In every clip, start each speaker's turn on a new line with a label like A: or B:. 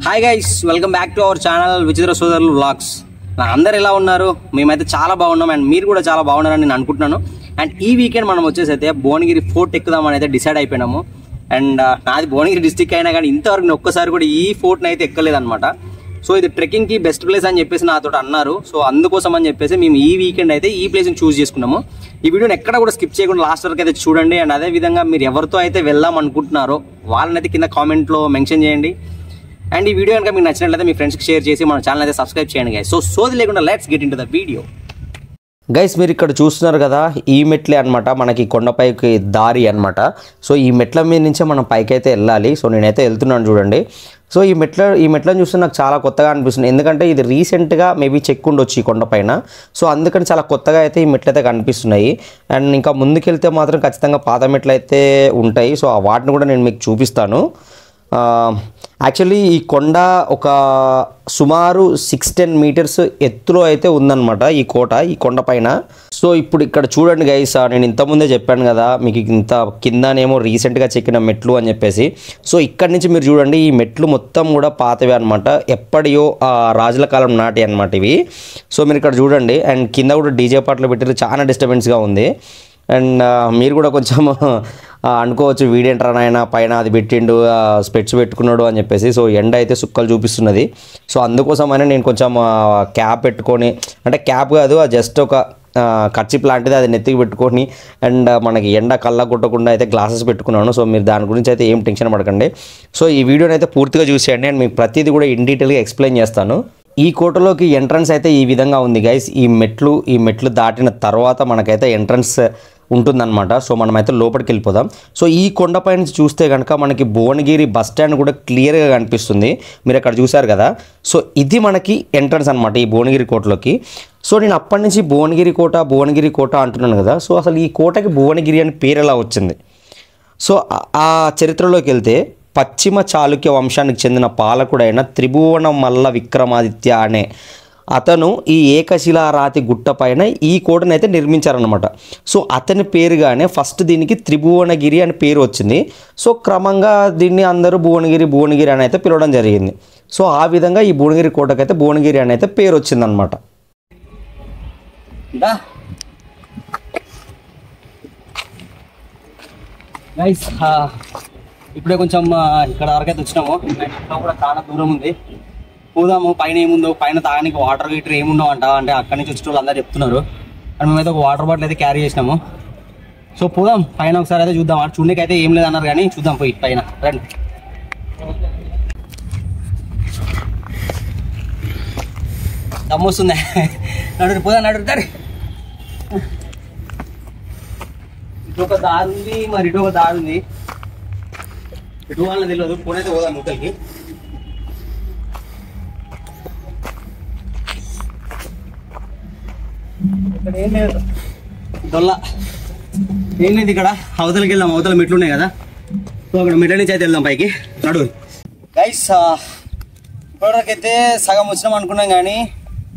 A: Hi guys, welcome back to our channel విచిత్ర సోదరులు vlogs. అందరు ఎలా ఉన్నారు? మేమైతే చాలా బాగున్నాం అండ్ మీరు కూడా చాలా బాగున్నారని నేను అనుకుంటున్నాను. అండ్ ఈ వీకెండ్ మనం వచ్చేసి అయితే భువనగిరి ఫోర్ట్ ఎక్కుదామని అయితే డిసైడ్ అయిపోయినాము. అండ్ నాది భువనగిరి డిస్టిక్ అయినా కానీ ఇంతవరకు నేను ఒక్కసారి కూడా ఈ ఫోర్ట్ని అయితే ఎక్కలేదన్నమాట. సో ఇది ట్రెక్కింగ్కి బెస్ట్ ప్లేస్ అని చెప్పేసి నాతో అన్నారు. సో అందుకోసం అని చెప్పేసి మేము ఈ వీకెండ్ అయితే ఈ ప్లేస్ని చూస్ చేసుకున్నాము. ఈ వీడియోని ఎక్కడ కూడా స్కిప్ చేయకుండా లాస్ట్ వరకు అయితే చూడండి. అండ్ అదే విధంగా మీరు ఎవరితో అయితే వెళ్దాం అనుకుంటున్నారో వాళ్ళని అయితే కింద కామెంట్లో మెన్షన్ చేయండి. అండ్ ఈ వీడియో కనుక మీకు నచ్చినట్లయితే మీ ఫ్రెండ్స్కి షేర్ చేసి మన ఛానల్ అయితే సబ్స్క్రైబ్ చేయండి గైస్. సో సోది లేకుండా let's get into the video. Guys, మీరు ఇక్కడ చూస్తున్నారు కదా, ఈ మెట్లే అనమాట మనకి కొండపైకి దారి అనమాట. సో ఈ మెట్ల మీద నుంచే మనం పైకి అయితే వెళ్ళాలి. సో నేనైతే వెళ్తున్నాను చూడండి. సో ఈ మెట్లను చూస్తే నాకు చాలా కొత్తగా అనిపిస్తుంది. ఎందుకంటే ఇది రీసెంట్గా మేబీ చెక్ ఉండొచ్చు ఈ కొండపైన. సో అందుకని చాలా కొత్తగా అయితే ఈ మెట్లు అయితే కనిపిస్తున్నాయి. అండ్ ఇంకా ముందుకెళ్తే మాత్రం ఖచ్చితంగా పాత మెట్లు అయితే ఉంటాయి. సో వాటిని కూడా నేను మీకు చూపిస్తాను. యాక్చువల్లీ ఈ కొండ ఒక సుమారు 6-10 మీటర్స్ ఎత్తులో అయితే ఉందన్నమాట ఈ కొండ పైన. సో ఇప్పుడు ఇక్కడ చూడండి గైస్, నేను ఇంతకుముందే చెప్పాను కదా మీకు, ఇంత కిందనేమో రీసెంట్గా చెక్కిన మెట్లు అని చెప్పేసి. సో ఇక్కడి నుంచి మీరు చూడండి, ఈ మెట్లు మొత్తం కూడా పాతవే అనమాట, ఎప్పటియో రాజుల కాలం నాటి అనమాట ఇవి. సో మీరు ఇక్కడ చూడండి, అండ్ కింద కూడా డీజే పాటలు పెట్టారు, చాలా డిస్టర్బెన్స్గా ఉంది. అండ్ మీరు కూడా కొంచెం అనుకోవచ్చు, వీడేంట్రా నాయన పైన అది పెట్టిండు, స్పెట్స్ పెట్టుకున్నాడు అని చెప్పేసి. సో ఎండ అయితే సుక్కలు చూపిస్తున్నది. సో అందుకోసమైనా నేను కొంచెం క్యాప్ పెట్టుకొని, అంటే క్యాప్ కాదు, జస్ట్ ఒక కర్చీప్ లాంటిది అది నెత్తికి పెట్టుకొని, అండ్ మనకి ఎండ కళ్ళ కొట్టకుండా అయితే గ్లాసెస్ పెట్టుకున్నాను. సో మీరు దాని గురించి అయితే ఏం టెన్షన్ పడకండి. సో ఈ వీడియోని అయితే పూర్తిగా చూసేయండి, అండ్ మీకు ప్రతిదీ కూడా ఇన్ డీటెయిల్గా ఎక్స్ప్లెయిన్ చేస్తాను. ఈ కోటలోకి ఎంట్రన్స్ అయితే ఈ విధంగా ఉంది గైస్. ఈ మెట్లు దాటిన తర్వాత మనకైతే ఎంట్రన్స్ ఉంటుందన్నమాట. సో మనమైతే లోపలికి వెళ్ళిపోదాం. సో ఈ కొండపై నుంచి చూస్తే కనుక మనకి భువనగిరి బస్ స్టాండ్ కూడా క్లియర్గా కనిపిస్తుంది. మీరు అక్కడ చూశారు కదా. సో ఇది మనకి ఎంట్రన్స్ అనమాట ఈ భువనగిరి కోటలోకి. సో నేను అప్పటి నుంచి భువనగిరి కోట అంటున్నాను కదా. సో అసలు ఈ కోటకి భువనగిరి అని పేరు ఎలా వచ్చింది? సో ఆ చరిత్రలోకి వెళ్తే పశ్చిమ చాళుక్య వంశానికి చెందిన పాలకుడైన త్రిభువన మల్ల విక్రమాదిత్య అనే అతను ఈ ఏకశిలా రాతి గుట్ట పైన ఈ కోటను అయితే నిర్మించారనమాట. సో అతని పేరుగానే ఫస్ట్ దీనికి త్రిభువనగిరి అని పేరు వచ్చింది. సో క్రమంగా దీన్ని అందరూ భువనగిరి అని అయితే పిలవడం జరిగింది. సో ఆ విధంగా ఈ భువనగిరి కోటకైతే భువనగిరి అని అయితే పేరు వచ్చిందనమాట. ఇప్పుడే కొంచెం ఇక్కడ వరకైతే వచ్చినాము. ఇంట్లో కూడా చాలా దూరం ఉంది, పోదాము. పైన ఏముందో, పైన తాగడానికి వాటర్ గీటర్ ఏముండవు అంట, అంటే అక్కడి నుంచి వచ్చిన వాళ్ళు అందరూ చెప్తున్నారు. అండ్ మేమైతే ఒక వాటర్ బాటిల్ అయితే క్యారీ చేసినాము. సో పోదాం పైన ఒకసారి అయితే చూద్దాం. చూడడానికి అయితే ఏం లేదన్నారు కానీ చూద్దాం పోయి పైన. రండి. దమ్ము వస్తుంది. నడు పోదాం, నడుతారు. ఇటు ఒక దారి ఉంది, మరి ఇటు ఒక దారి ఉంది. ఇటు వాళ్ళని తెలియదు. పోనైతే పోదాం ముక్కలకి. ఇక్కడ ఏం లేదు, దొల్ల ఏం లేదు. ఇక్కడ అవతలకి వెళ్దాం. అవతల మెట్లు ఉన్నాయి కదా. సో అక్కడ మెట్ల నుంచి అయితే వెళ్దాం పైకి. నడు గైస్, ఇప్పటివరకైతే సగం వచ్చినాం అనుకున్నాం కానీ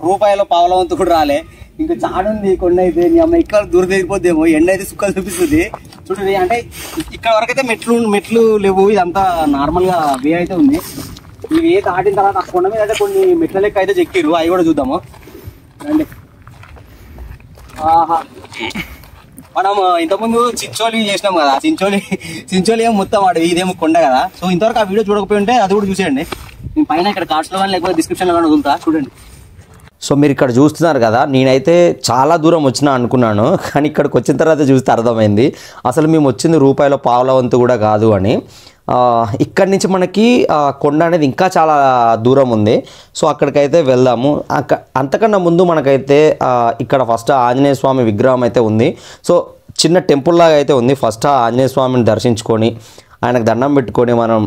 A: రూపాయల పావుల వంతు కూడా రాలే. ఇంకా చాలా ఉంది కొండ అయితే. నీ అమ్మ ఇక్కడ దూరం తిరిగిపోద్దేమో, ఎండ అయితే సుక్కలు చూపిస్తుంది చూడండి. అంటే ఇక్కడ వరకు అయితే మెట్లు లేవు, ఇదంతా నార్మల్గా వే అయితే ఉంది. ఈ వే దాటిన తర్వాత ఆ కొండ మీద అయితే కొన్ని మెట్ల లెక్క అయితే చెక్కిరు, అవి కూడా చూద్దాము రండి. మనం ఇంతకుముందు చించోలి చేసినాం కదా. చించోలి ఏమో మొత్తం వాడు, ఇదేమో కొండ కదా. సో ఇంతవరకు ఆ వీడియో చూడకపోయి ఉంటే అది కూడా చూసేయండి. నేను పైన ఇక్కడ కార్డ్స్లో కానీ లేకపోతే డిస్క్రిప్షన్లో కానీ వదులుతా, చూడండి. సో మీరు ఇక్కడ చూస్తున్నారు కదా, నేనైతే చాలా దూరం వచ్చినా అనుకున్నాను, కానీ ఇక్కడికి వచ్చిన తర్వాత చూస్తే అర్థమైంది అసలు మేము వచ్చింది రూపాయల పావుల వంతు కూడా కాదు అని. ఇక్కడి నుంచి మనకి కొండ అనేది ఇంకా చాలా దూరం ఉంది. సో అక్కడికైతే వెళ్దాము. అంతకన్నా ముందు మనకైతే ఇక్కడ ఫస్ట్ ఆంజనేయ స్వామి విగ్రహం అయితే ఉంది. సో చిన్న టెంపుల్ లాగా అయితే ఉంది. ఫస్ట్ ఆంజనేయ స్వామిని దర్శించుకొని ఆయనకు దండం పెట్టుకొని మనం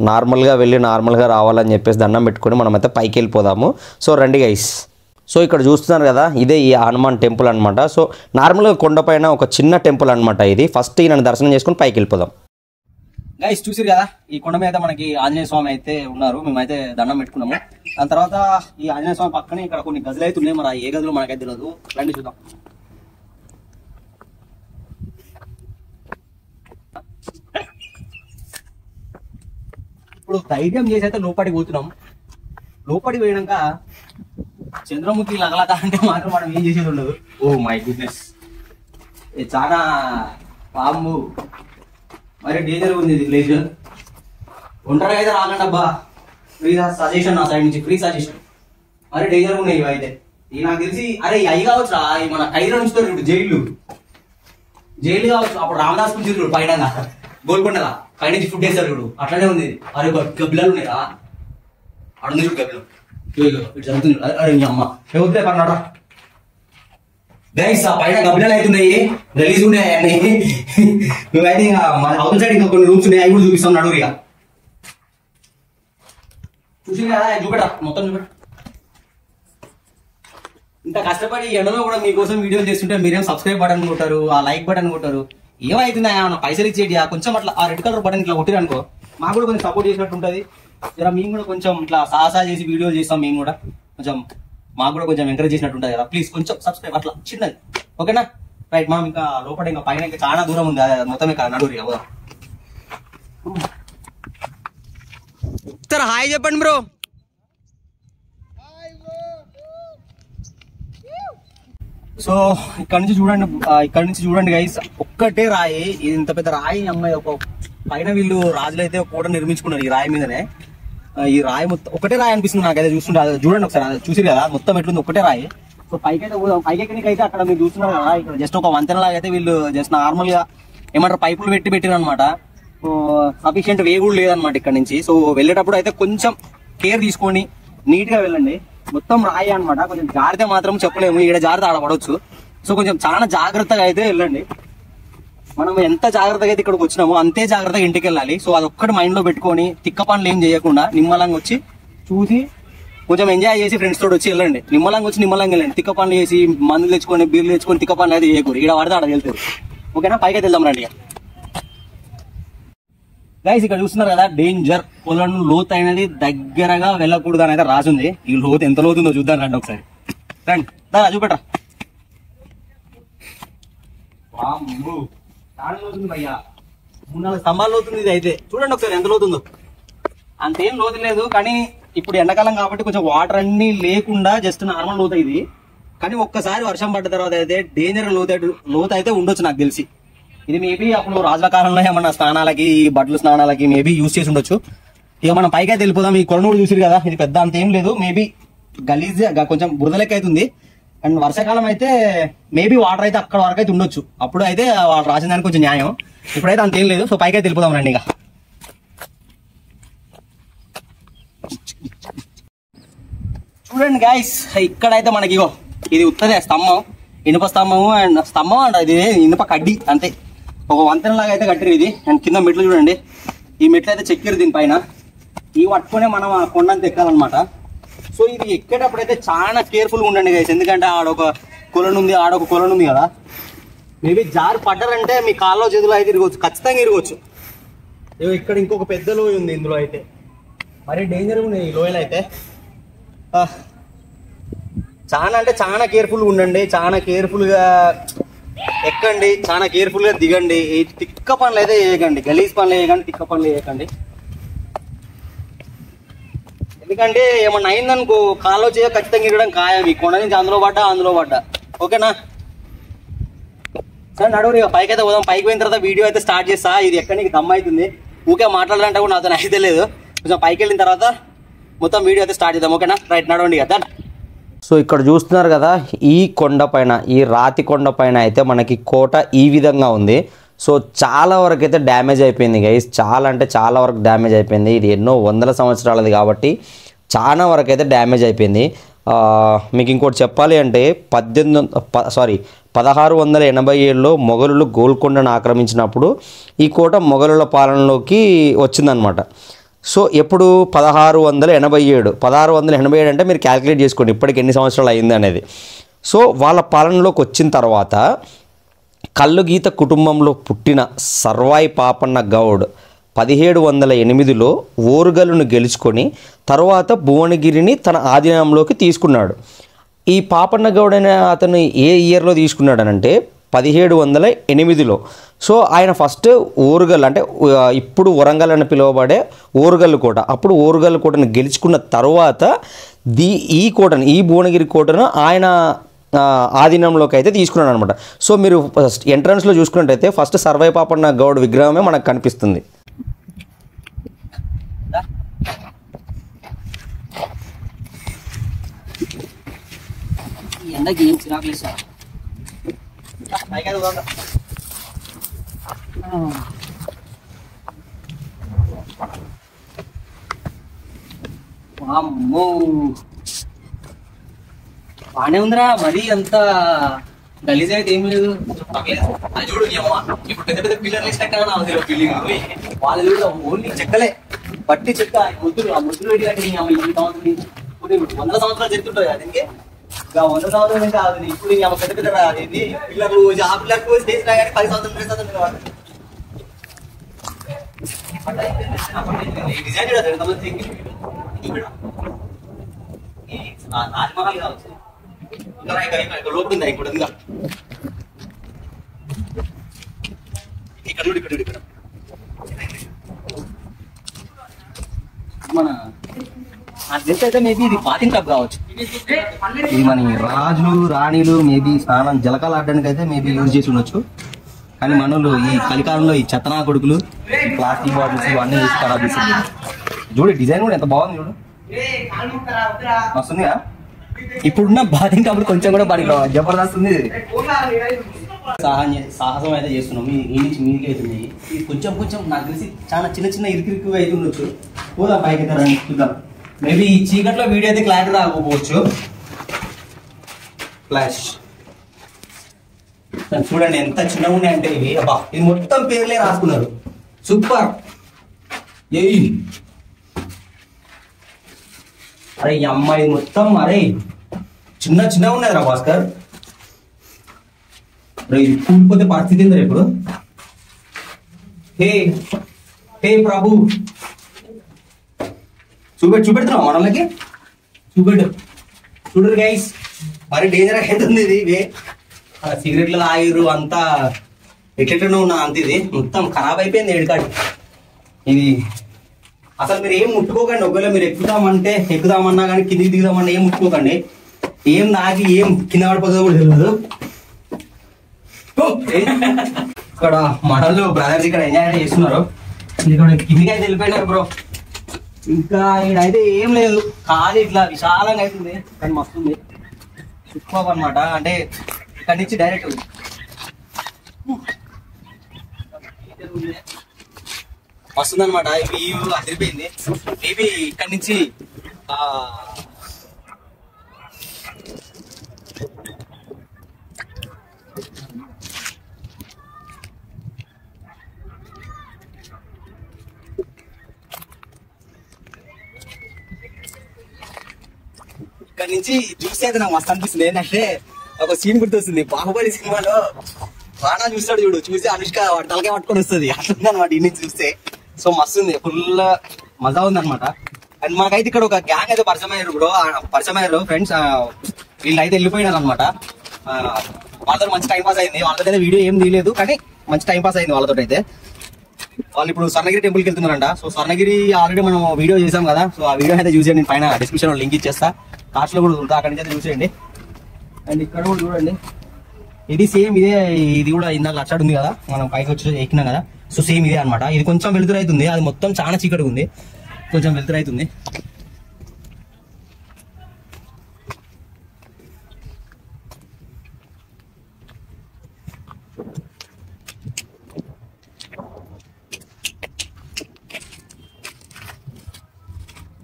A: నార్మల్గా వెళ్ళి నార్మల్గా రావాలని చెప్పేసి దండం పెట్టుకొని మనమైతే పైకి వెళ్ళిపోదాము. సో రండి గైస్. సో ఇక్కడ చూస్తున్నారు కదా, ఇదే ఈ హనుమాన్ టెంపుల్ అనమాట. సో నార్మల్గా కొండపైన ఒక చిన్న టెంపుల్ అనమాట ఇది. ఫస్ట్ ఈయన దర్శనం చేసుకొని పైకి వెళ్ళిపోదాం. గైస్ చూసారు కదా, ఈ కొండ మీద మనకి ఆంజనేయ స్వామి అయితే ఉన్నారు. మేమైతే దండం పెట్టుకున్నాము. దాని తర్వాత ఈ ఆంజనేయ స్వామి పక్కనే ఇక్కడ కొన్ని గదులు అయితే ఉన్నాయి. మరి ఏ గదులు మనకైతే తెలియదు, రండి చూద్దాం. ఇప్పుడు ధైర్యం చేసి అయితే లోపలికి పోతున్నాం. లోపలికి పోయినాక చంద్రముఖి లగలక అంటే మాత్రం మనం ఏం చేసేది ఉండదు. ఓ మై గుడ్నెస్, చాలా పాము మరి డేంజర్ ఉంది ఇది ప్లేస్. ఒంటరిగా అయితే రాకండి అబ్బా, ఫ్రీ సజెషన్ నా సైడ్ నుంచి, ఫ్రీ సజెషన్. మరి డేంజర్ ఉన్నాయి ఇవి అయితే. ఇవి నాకు తెలిసి అరే అవి కావచ్చు రా, మన ఖైరా ఉంచుతారు ఇప్పుడు జైలు కావచ్చు. అప్పుడు రామదాస్ నుంచి చూడు పైన గోల్కొండలా పైనుంచి ఫుడ్ వేస్తారు చూడు, అట్లానే ఉంది. అరే గబ్బిలాలు ఉన్నాయిరా, అడుంది చూడు గబ్బిలం ఇటు జరుగుతుంది. అరే అమ్మ వద్దే పన్నాడా గైస్, ఆ పైన గబ్బిలాలు అవుతున్నాయి, గలీజ్ ఉన్నాయి అవన్నీ. నువ్వైతే ఇంకా మన అవుట్ సైడ్ ఇంకా కొన్ని రూమ్స్ ఉన్నాయి, అవి కూడా చూపిస్తాం నడువు. ఇక చూసి కదా చూపెట్టా, మొత్తం చూపెట్ట. ఇంత కష్టపడి ఎండలో కూడా మీకోసం వీడియోలు చేస్తుంటే మీరేం సబ్స్క్రైబ్ బటన్ కొట్టారు, ఆ లైక్ బటన్ కొట్టారు. ఏమైతుందా ఏమన్నా పైసలు ఇచ్చేది కొంచెం అట్లా ఆ రెడ్ కలర్ బటన్ ఇట్లా కొట్టిరు అనుకో, మాకు కూడా కొంచెం సపోర్ట్ చేసినట్టు ఉంటుంది. జర మేము కూడా కొంచెం ఇట్లా సాహసా చేసి వీడియోలు చేస్తాం, మేము కూడా కొంచెం మాకు కూడా కొంచెం ఎంకరేజ్ చేసినట్టు ఉంటుంది కదా. ప్లీజ్ కొంచెం సబ్స్క్రైబ్ అట్లా చిన్నది, ఓకేనా? రైట్, మనం ఇంకా లోపల ఇంకా పైన ఇంకా చాలా దూరం ఉంది, మొత్తం ఇంకా నడురు కదా. సార్ హాయ్ చెప్పండి బ్రో. సో ఇక్కడ నుంచి చూడండి గైస్, ఒక్కటే రాయి, ఇది ఇంత పెద్ద రాయి అమ్మాయి. ఒక పైన వీళ్ళు రాజులు అయితే కూడా నిర్మించుకున్నారు ఈ రాయి మీదనే. ఈ రాయి మొత్తం ఒకటే రాయి అనిపిస్తుంది నాకైతే చూస్తుంటే. చూడండి ఒకసారి, చూసి కదా మొత్తం ఎట్లుంది, ఒకటే రాయి. సో పైకెక్కడికైతే అక్కడ మీరు చూస్తున్నారు కదా, ఇక్కడ జస్ట్ ఒక వంతెన లాగా అయితే వీళ్ళు జస్ట్ నార్మల్ గా ఏమంటారు పైపులు పెట్టిరు అనమాట. సఫిషియంట్ వే కూడా లేదనమాట ఇక్కడ నుంచి. సో వెళ్ళేటప్పుడు అయితే కొంచెం కేర్ తీసుకొని నీట్ గా వెళ్ళండి. మొత్తం రాయి అనమాట, కొంచెం జాగ్రత్త మాత్రం చెప్పలేము, ఈడ జాగ్రత్త ఆడ పడవచ్చు. సో కొంచెం చాలా జాగ్రత్తగా అయితే వెళ్ళండి. మనం ఎంత జాగ్రత్తగా అయితే ఇక్కడికి వచ్చినామో అంతే జాగ్రత్తగా ఇంటికి వెళ్ళాలి. సో అదొక్కటి మైండ్ లో పెట్టుకొని తిక్క పనులు ఏం చేయకుండా నిమ్మలంగా వచ్చి చూసి కొంచెం ఎంజాయ్ చేసి ఫ్రెండ్స్ తోటి వచ్చి వెళ్ళండి. నిమ్మలంగా వచ్చి నిమ్మలంగా వెళ్ళండి. తిక్క పనులు చేసి మందులు తెచ్చుకొని బీర్లు తెచ్చుకొని తిక్క పనులు అయితే చేయకూడదు. ఇక్కడ పడితే ఆడ వెళ్తారు, ఓకేనా? పైకి అయితే వెళ్దాం రండి. గైస్ ఇక్కడ చూస్తున్నారు కదా, డేంజర్, పొలం లోతు అయినది దగ్గరగా వెళ్ళకూడదు అని అయితే రాసింది. ఈ లోతు ఎంత లోతుందో చూద్దాం రండి ఒకసారి. రండి దా చూపెట్రా. చాలా లోతుంది భయ్యా, 3-4 స్తంభాలు లోతుంది ఇది అయితే. చూడండి ఒకసారి ఎంత లోతుందో. అంతేం లోతు లేదు, కానీ ఇప్పుడు ఎండాకాలం కాబట్టి కొంచెం వాటర్ అన్ని లేకుండా జస్ట్ నార్మల్ లోతు ఇది. కానీ ఒక్కసారి వర్షం పడ్డ తర్వాత అయితే డేంజర్ లోతు అయితే ఉండొచ్చు నాకు తెలిసి. ఇది మేబీ అప్పుడు రాజుల కాలంలో ఏమన్నా స్నానాలకి, బట్టలు స్నానాలకి మేబీ యూజ్ చేసి ఉండొచ్చు. ఇక మనం పైకి అయితే వెళ్ళిపోదాం. ఈ కొలను కూడా చూసిరు కదా, ఇది పెద్ద అంత ఏం లేదు, మేబీ గలీజ్ కొంచెం బురద లెక్క అవుతుంది. అండ్ వర్షాకాలం అయితే మేబీ వాటర్ అయితే అక్కడ వరకు అయితే ఉండొచ్చు. అప్పుడు అయితే వాళ్ళు రాసిన దానికి కొంచెం న్యాయం, ఇప్పుడైతే అంతేం లేదు. సో పైకి అయితే వెళ్ళిపోదాం రండి. ఇక చూడండి గాయస్, ఇక్కడైతే మనకి ఇగో ఇది ఉత్తదే స్తంభం, ఇనుప స్తంభము. అండ్ స్తంభం అంట ఇది, ఇనుప కడ్డీ అంతే. ఒక వంతెన లాగా అయితే కట్టిరు ఇది. అండ్ కింద మెట్లు చూడండి, ఈ మెట్లు అయితే చెక్కిరు దీనిపైన. ఇవి పట్టుకునే మనం ఆ కొండంత ఎక్కాలన్నమాట. సో ఇది ఎక్కేటప్పుడు అయితే చాలా కేర్ఫుల్గా ఉండండి గైస్, ఎందుకంటే ఆడొక కొలను ఉంది, ఆడొక కొలను ఉంది కదా. మేబీ జారి పడ్డారంటే మీ కాల్లో చేతులు అయితే ఇరగవచ్చు, ఖచ్చితంగా ఇరగవచ్చు. ఇక్కడ ఇంకొక పెద్ద లోయ ఉంది, ఇందులో అయితే మరీ డేంజర్ ఉంది ఈ లోయలు అయితే. చాలా అంటే చాలా కేర్ఫుల్గా ఉండండి, చాలా కేర్ఫుల్గా ఎక్కండి, చాలా కేర్ఫుల్గా దిగండి. ఈ తిక్క పనులు అయితే చేయకండి, గలీజ్ పనులు చేయకండి, తిక్క పనులు చేయకండి. ఎందుకంటే ఏమన్నా అయిందనుకో కాల్లో చేయ ఖచ్చితంగా ఇరగడం ఖాయం. ఈ కొండ నుంచి అందులో పడ్డా, ఓకేనా? సరే నడువు, ఇక పైకి అయితే పోదాం. పైకి పోయిన తర్వాత వీడియో అయితే స్టార్ట్ చేస్తా. ఇది ఎక్కడ నీకు దమ్ అవుతుంది, ఊకే మాట్లాడాలంటే కూడా నాతో అయితే లేదు. కొంచెం పైకి వెళ్ళిన తర్వాత మొత్తం వీడియో అయితే స్టార్ట్ చేద్దాం, ఓకేనా? రైట్, నడవండి కదా.
B: సో ఇక్కడ చూస్తున్నారు కదా, ఈ కొండ పైన, ఈ రాతి కొండ పైన అయితే మనకి కోట ఈ విధంగా ఉంది. సో చాలా వరకు అయితే డ్యామేజ్ అయిపోయింది గైస్, చాలా అంటే చాలా వరకు డ్యామేజ్ అయిపోయింది. ఇది ఎన్నో వందల సంవత్సరాలది కాబట్టి చాలా వరకు అయితే డ్యామేజ్ అయిపోయింది. మీకు ఇంకోటి చెప్పాలి అంటే 1687లో మొఘలులు గోల్కొండను ఆక్రమించినప్పుడు ఈ కోట మొఘలుల పాలనలోకి వచ్చిందనమాట. సో ఎప్పుడు 1687 అంటే మీరు క్యాలిక్యులేట్ చేసుకోండి ఇప్పటికి ఎన్ని సంవత్సరాలు అయింది అనేది. సో వాళ్ళ పాలనలోకి వచ్చిన తర్వాత కల్లుగీత కుటుంబంలో పుట్టిన సర్వాయి పాపన్న గౌడ్ 1708లో ఓరుగల్లును గెలుచుకొని తర్వాత భువనగిరిని తన ఆధీనంలోకి తీసుకున్నాడు. ఈ పాపన్న గౌడ్ అనే అతను ఏ ఇయర్లో తీసుకున్నాడనంటే 1708లో. సో ఆయన ఫస్ట్ ఓరుగల్ అంటే ఇప్పుడు వరంగల్ అని పిలువబడే ఓరుగల్ కోట, అప్పుడు ఓరుగల్ కోటను గెలుచుకున్న తర్వాత ఈ కోటను, ఈ భువనగిరి కోటను ఆయన ఆధీనంలోకి అయితే తీసుకున్నాడు అనమాట. సో మీరు ఫస్ట్ ఎంట్రన్స్లో చూసుకున్నట్టయితే ఫస్ట్ సర్వై పాపన్న గౌడ్ విగ్రహమే మనకు కనిపిస్తుంది.
A: ఎండకి ఏం చిరాకులేదు సార్. అమ్మో బానే ఉందిరా, మరీ అంత గలీజ్ అయితే ఏం లేదు. అది చూడు ఇప్పుడు పెద్ద పెద్ద పిల్లర్లు ఇచ్చినట్టు బిల్డింగ్ వాళ్ళు చూడ ఓన్లీ చెక్కలే, పట్టి చెక్క ముద్దులు, ఆ ముద్దులు పెట్టి కట్టి ఇప్పుడు 100 సంవత్సరాలు చెప్తుంటాయి దీనికి. 100 సంవత్సరాలు కాదు ఇప్పుడు పెద్ద పెద్ద అదేంటి పిల్లర్లు, ఆ పిల్లర్లు చేసినా కానీ 10 సంవత్సరాలు 20 సంవత్సరాలు డిజైన్ తాజ్మహల్ కావచ్చు. లోపు ఉందా ఇక్కడ ఉందా? ఇక్కడ చూడు, ఇక్కడ చూడు, ఇక్కడ మన నాకు తెలిసి అయితే మేబీ ఇది బాతింగ్ టబ్ కావచ్చు. ఇది మన రాజులు రాణిలు మేబీ స్నానం జలకాలు ఆడడానికి అయితే మేబీ యూజ్ చేసి ఉండొచ్చు. కానీ మనోళ్ళు ఈ కలికాలంలో ఈ చెత్తనా కొడుకులు, ప్లాస్టిక్ బాటిల్స్ ఇవన్నీ యూజ్ ఖరాబ్ చేస్తుంది. చూడు డిజైన్ కూడా ఎంత బాగుంది, చూడు వస్తుందిగా. ఇప్పుడున్న బాతింగ్ టబ్ కొంచెం కూడా పని జబర్దస్త్ ఉంది. సాహసం అయితే చేస్తున్నాం, ఈ నుంచి మీదికి అవుతుంది. ఇది కొంచెం కొంచెం నాకు తెలిసి చాలా చిన్న చిన్న ఇరుకు అయితే ఉండొచ్చు. పోదాం పైకి అయితే రండి చూద్దాం. మేబీ ఈ చీకట్లో వీడియో అయితే క్లారిటీ రాకపోవచ్చు. ఫ్లాష్ చూడండి ఎంత చిన్నగా ఉన్నాయంటే ఇవి. అబ్బా ఇది మొత్తం పేర్లే రాసుకున్నారు, సూపర్. అరే ఈ అమ్మాయి మొత్తం అరే చిన్న చిన్నగా ఉన్నది రా భాస్కర్. ఇది కూలిపోతే పరిస్థితి ఏందిరా ఇప్పుడు. హే హే ప్రభు చూపెడుతున్నావు మనలకి, చూడరు గైస్. మరి డేంజర్ అవుతుంది ఇది. ఇవే సిగరెట్లు ఆగిరు అంతా ఎట్లెట్లనే ఉన్నా అంత ఇది మొత్తం ఖరాబ్ అయిపోయింది ఏడుకాడి. ఇది అసలు మీరు ఏం ముట్టుకోకండి. ఒకవేళ మీరు ఎక్కుదామన్నా కానీ కిందికి దిగుదామన్నా ఏం ముట్టుకోకండి. ఏం నాకి ఏం కింద పడిపోతుందో కూడా తెలియదు. ఇక్కడ మనలు బ్రదర్స్ ఇక్కడ ఎంజాయ్ చేస్తున్నారు. ఇక్కడ కిందికి అయితే వెళ్ళిపోయినారు బ్రో. ఇంకా ఈడైతే ఏం లేదు, ఖాళీ ఇట్లా విశాలంగా అవుతుంది కానీ మస్తుంది. సూపర్ అనమాట. అంటే ఇక్కడ నుంచి డైరెక్ట్ వస్తుంది అనమాట. వ్యూ అదిరిపోయింది. మేబీ ఇక్కడ నుంచి చూస్తే అయితే నాకు మస్తు అనిపిస్తుంది. ఏంటంటే ఒక సీన్ గుర్తొస్తుంది, బాహుబలి సినిమాలో బాణా చూస్తాడు చూడు, చూసి అనుష్క తలకాయ పట్టుకొని వస్తుంది. అట్లుంది అనమాట ఈ నుంచి చూస్తే. సో మస్తు ఉంది, ఫుల్ మజా ఉంది అనమాట. అండ్ మాకైతే ఇక్కడ ఒక గ్యాంగ్ అయితే పరిచయం అయ్యారు ఫ్రెండ్స్. వీళ్ళు అయితే వెళ్ళిపోయినారు అనమాట. వాళ్ళతో మంచి టైం పాస్ అయింది. వాళ్ళతో అయితే వీడియో ఏం తీయలేదు కానీ మంచి టైం పాస్ అయింది వాళ్ళతో అయితే. వాళ్ళు ఇప్పుడు స్వర్ణగిరి టెంపుల్కి వెళ్తున్నారంట. సో స్వర్ణగిరి ఆల్రెడీ మనం వీడియో చేసాం కదా. సో ఆ వీడియో అయితే చూసేయండి, నేను పైన డిస్క్రిప్షన్ లో లింక్ ఇచ్చేస్తా. కార్డ్స్ లో కూడా ఉంటా, అక్కడి నుంచి అయితే చూసేయండి. అండ్ ఇక్కడ కూడా చూడండి, ఇది సేమ్ ఇదే. ఇది కూడా ఇందాక అట్లాడు ఉంది కదా, మనం పైకి వచ్చి ఎక్కినాం కదా. సో సేమ్ ఇదే అనమాట. ఇది కొంచెం వెలుతురు అవుతుంది, అది మొత్తం చాలా చీకటి ఉంది, కొంచెం వెలుతురు అవుతుంది.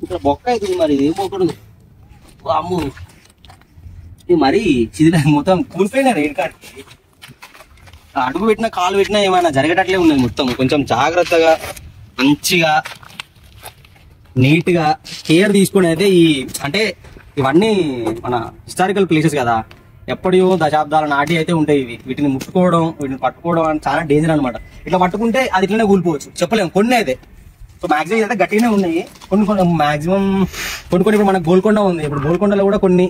A: ఇక్కడ బొక్క అవుతుంది మరి, ఇది బొక్కడు అమ్ము. ఇది మరీ చిదిరి మొత్తం కూలిపోయినారు. ఏడుకాడికి అడుగు పెట్టినా కాలు పెట్టినా ఏమైనా జరిగేటట్లే ఉన్నది మొత్తం. కొంచెం జాగ్రత్తగా మంచిగా నీట్గా కేర్ తీసుకుని అయితే అంటే ఇవన్నీ మన హిస్టారికల్ ప్లేసెస్ కదా, ఎప్పటియో దశాబ్దాల నాటి అయితే ఉంటాయి ఇవి. వీటిని ముట్టుకోవడం, వీటిని పట్టుకోవడం అని చాలా డేంజర్ అనమాట. ఇట్లా పట్టుకుంటే అది ఇట్లనే కూలిపోవచ్చు, చెప్పలేము. కొన్ని అయితే సో మాక్సిమం అయితే గట్టిగానే ఉన్నాయి. కొన్ని మాక్సిమం కొన్ని ఇప్పుడు మనకు గోల్కొండ ఉంది. ఇప్పుడు గోల్కొండలో కూడా కొన్ని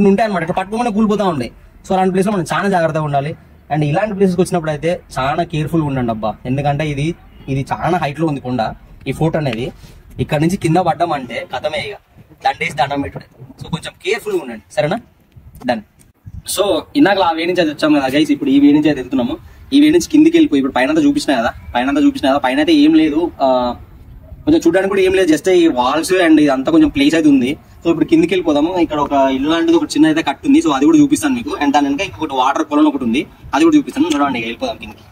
A: ఉంటాయి అనమాట, ఇట్లా పట్టుకోకుండా కూలిపోతా ఉంటాయి. సో అలాంటి ప్లేస్లో మనం చాలా జాగ్రత్తగా ఉండాలి. అండ్ ఇలాంటి ప్లేసెస్కి వచ్చినప్పుడు అయితే చాలా కేర్ఫుల్గా ఉండండి అబ్బా, ఎందుకంటే ఇది చాలా హైట్లో ఉంది కొండ. ఈ ఫోర్ట్ అనేది ఇక్కడ నుంచి కింద పడ్డామంటే కథమే, ఇక దండేసి దండం పెట్టాడు. సో కొంచెం కేర్ఫుల్గా ఉండండి, సరేనా? డన్. సో ఇందాక ఆ వేడి నుంచి అది వచ్చాము కదా గైస్, ఇప్పుడు ఈ వేడి నుంచి అయితే వెళ్తున్నాము. ఈ వేడి నుంచి కిందికి వెళ్ళిపోయి ఇప్పుడు పైన చూపించినా కదా, పైన అయితే ఏం లేదు, కొంచెం చూడడానికి కూడా ఏం లేదు, జస్ట్ ఈ వాల్స్ అండ్ ఇదంతా కొంచెం ప్లేస్ అయితే ఉంది. సో ఇప్పుడు కిందికి వెళ్ళిపోదాము. ఇక్కడ ఒక ఇల్లు లాంటిది ఒక చిన్న అయితే కట్టు ఉంది, సో అది కూడా చూపిస్తాను మీకు. అండ్ దాని వెనక ఇంకొకటి వాటర్ కొలను ఒకటి ఉంది, అది కూడా చూపిస్తాను. చూడండి, వెళ్ళిపోదాం కిందికి.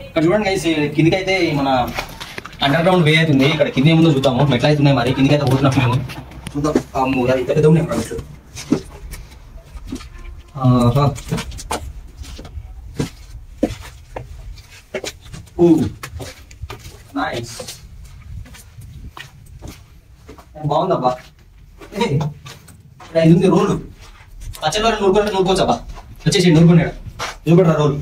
A: ఇక్కడ చూడండి గైస్, కిందికి అయితే మన అండర్ గ్రౌండ్ వే అవుతుంది. ఇక్కడ కింద ఏముందో చూద్దాము, మెట్లు అయితే ఉన్నాయి, మరి కిందికి అయితే పోతున్నాం మేము. చూద్దాం. ఇంత పెద్ద ఉన్నాయి మెట్లు. నైస్, బాగుందబ్బా. ఇది ఉంది రోడ్డు, పచ్చడి వారు నూరుకోవచ్చబ్బా. వచ్చేసి నూరుకున్నాడు రోల్.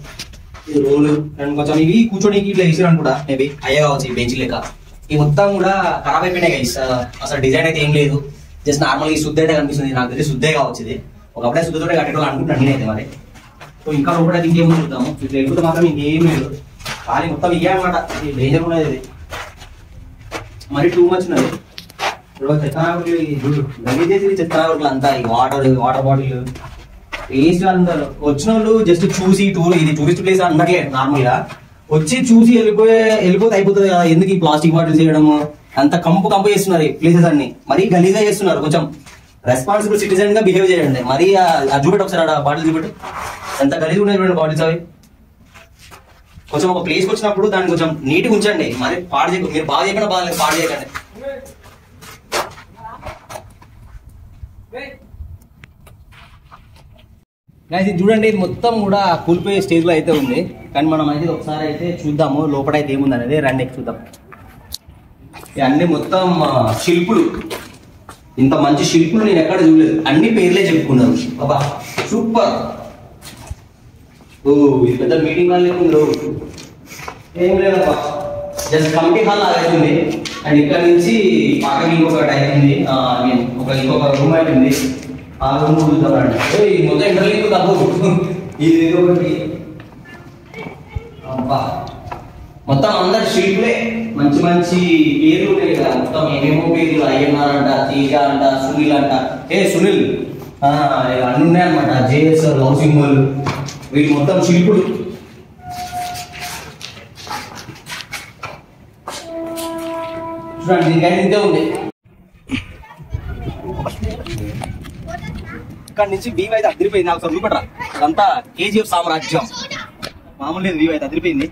A: ఇది రోలు అండ్ కొంచెం ఇవి కూర్చొని ఇట్లా వేసిరాను కూడా మేబీ అయ్యే కావచ్చు. ఈ బెంచ్ లెక్క ఈ మొత్తం కూడా ఖరాబ్ అయిపోయినాయి గైస్. అసలు డిజైన్ అయితే ఏం లేదు, జస్ట్ నార్మల్ ఈ శుద్ధ అయితే కనిపిస్తుంది. నాకు తెలిసి శుద్ధే కావచ్చు ఇది. ఒకప్పుడే శుద్ధతోటే కట్టేటోళ్ళు అనుకుంటున్నాను నేనైతే. మరి సో ఇంకా లోపల ఇంకేమో చూద్దాము. ఇట్లా వెళ్ళిపోతే మాత్రం ఇంకేం లేదు, కానీ మొత్తం ఇయ్యే అనమాట. ఇది డేంజర్ ఉన్నది, ఇది మరి టూ మచ్ ఉన్నది. చెత్తనాగులు గలీజ్ చేసి చెత్తనాగులు అంతా, ఈ వాటర్ బాటిల్ వేస్ట్. అందరు వచ్చిన వాళ్ళు జస్ట్ చూసి ఇది టూరిస్ట్ ప్లేస్ అనట్లేదు, నార్మల్ గా వచ్చి చూసి వెళ్ళిపోతే అయిపోతుంది కదా. ఎందుకు ఈ ప్లాస్టిక్ బాటిల్స్ చేయడము, అంత కంపు చేస్తున్నారు ఈ ప్లేసెస్ అన్ని, మరీ గలీజ్గా చేస్తున్నారు. కొంచెం రెస్పాన్సిబుల్ సిటిజన్ గా బిహేవ్ చేయండి. మరీ చూపెట్టు ఒకసారి ఆడ బాటిల్ చూపెట్టు, ఎంత గలీజ్ ఉన్నాయి చూడండి బాటిల్స్ అవి. కొంచెం ఒక ప్లేస్కి వచ్చినప్పుడు దాన్ని కొంచెం నీట్గా ఉంచండి, మరి పాడు చేయకండి. మీరు బాగా చేయకుండా బాగాలేదు, పాడు చేయకండి. ఇది చూడండి, ఇది మొత్తం కూడా కూలిపోయే స్టేజ్ లో అయితే ఉంది. కానీ మనం అయితే ఒకసారి అయితే చూద్దాము లోపల అయితే ఏముంది అనేది. రండి చూద్దాం. ఇవన్నీ మొత్తం శిల్పులు, ఇంత మంచి శిల్పులు నేను ఎక్కడ చూడలేదు. అన్ని పేర్లే చెప్పుకున్నాను. బాబా సూపర్. ఓ ఇది పెద్ద మీటింగ్ హాల్ లేకుండా ఏం లేదబ్బా, జస్ట్ కమిటీ హాల్ అవుతుంది. అండ్ ఇక్కడ నుంచి పక్కకి ఇంకొక టైప్ ఉంది, ఇంకొక రూమ్ అయితే ఉంది. ఆ రూమ్ చూద్దామండి. మొత్తం ఇంటర్లీక్ తప్పదు. ఇది ఒకటి అబ్బా, మొత్తం అందరు శిల్పులే, మంచి మంచి పేర్లు ఉన్నాయి కదా. మొత్తం ఏమేమో పేర్లు, అయ్యన్నార్ అంట, తేజ అంట, సునీల్ అంట. సునీల్ అన్ని ఉన్నాయన్నమాట. జేఎస్ లవ్ సింబల్, వీళ్ళు మొత్తం శిల్పులు. చూడండి, దీనికైతే ఇంతే ఉంది. ఇక్కడ నుంచి వ్యూ అయితే అదిరిపోయింది. ఒకసారి చూపెట్టరా, అదంతా కేజీఎఫ్ సామ్రాజ్యం. మామూలు లేదు, వ్యూ అయితే అదిరిపోయింది.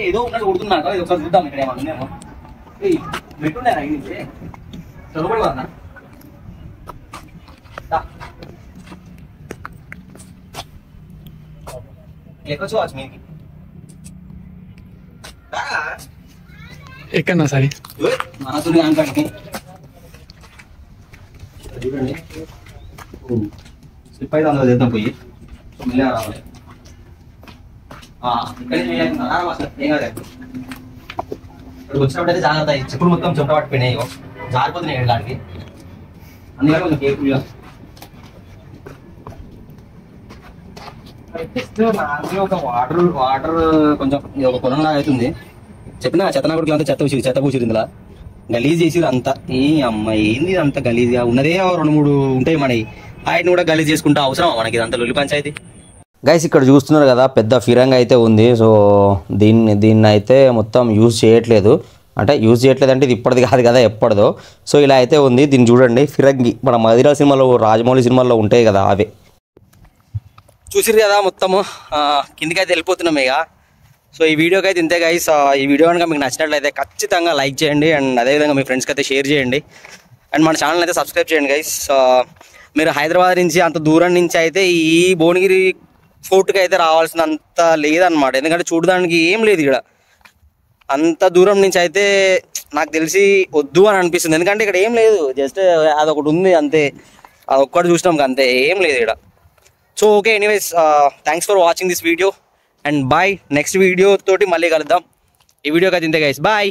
A: ఏదో ఉన్నట్టు కొడుతున్నా, ఇది ఒకసారి చూద్దాం. ఇక్కడ ఏమన్నా ఉన్నామో పెట్టున్నారా ఇది నుంచి చదువుకోవాలి కదా. ఎక్కొచ్చు వాచ్ మీకు
C: ఎక్కడన్నా సరే
A: మనసుని అంటానికి చూడండి. స్లిప్ అయితే అందులో చేద్దాం పోయి మెల్లగా రావాలి. ఇక్కడికి వచ్చినప్పుడు అయితే జాగ్రత్త. చెప్పులు మొత్తం చెమట పట్టిపోయినాయి, జారిపోతున్నాయి వెళ్ళడానికి. అందుకని కొంచెం కేర్ఫుల్గా. ఒక వాటర్ కొంచెం ఒక కొలంలాగా అవుతుంది. చెప్పిన చెత్తనాకుడికి అంతా చెత్త పూసిరు, ఇందులో గలీజ్ చేసిరు అంతా. ఏ అమ్మాయి ఏంది అంత గలీజ్గా ఉన్నదే. 2-3 ఉంటాయి మనకి, వాటిని కూడా గలీజ్ చేసుకుంటా అవసరం మనకి ఇదంతా లొల్లి పంచాయతీ.
B: గైస్ ఇక్కడ చూస్తున్నారు కదా, పెద్ద ఫిరంగి అయితే ఉంది. సో దీన్ని అయితే మొత్తం యూజ్ చేయట్లేదు. అంటే ఇది ఇప్పటిది కాదు కదా, ఎప్పటిదో. సో ఇలా అయితే ఉంది. దీన్ని చూడండి, ఫిరంగి మన మదిరా సినిమాలో, రాజమౌళి సినిమాల్లో ఉంటాయి కదా, అవే.
A: చూసిరు కదా మొత్తము. కిందికి అయితే వెళ్ళిపోతున్నాం ఇక. సో ఈ వీడియోకి అయితే ఇంతే గైస్. ఈ వీడియో కనుక మీకు నచ్చినట్లయితే ఖచ్చితంగా లైక్ చేయండి, అండ్ అదేవిధంగా మీ ఫ్రెండ్స్కి అయితే షేర్ చేయండి, అండ్ మన ఛానల్ అయితే సబ్స్క్రైబ్ చేయండి గైస్. మీరు హైదరాబాద్ నుంచి అంత దూరం నుంచి అయితే ఈ భువనగిరి ఫోర్ట్కి అయితే రావాల్సినంత లేదనమాట. ఎందుకంటే చూడడానికి ఏం లేదు ఇక్కడ. అంత దూరం నుంచి అయితే నాకు తెలిసి వద్దు అని అనిపిస్తుంది. ఎందుకంటే ఇక్కడ ఏం లేదు, జస్ట్ అదొకటి ఉంది అంతే. అదొక్కటి చూసినాం అంతే, ఏం లేదు ఇక్కడ. So okay, anyways thanks for watching this video and bye. Next video తోటి మళ్ళీ కలుద్దాం. ఈ వీడియోకి అయితే ఇంతే గైస్, బాయ్.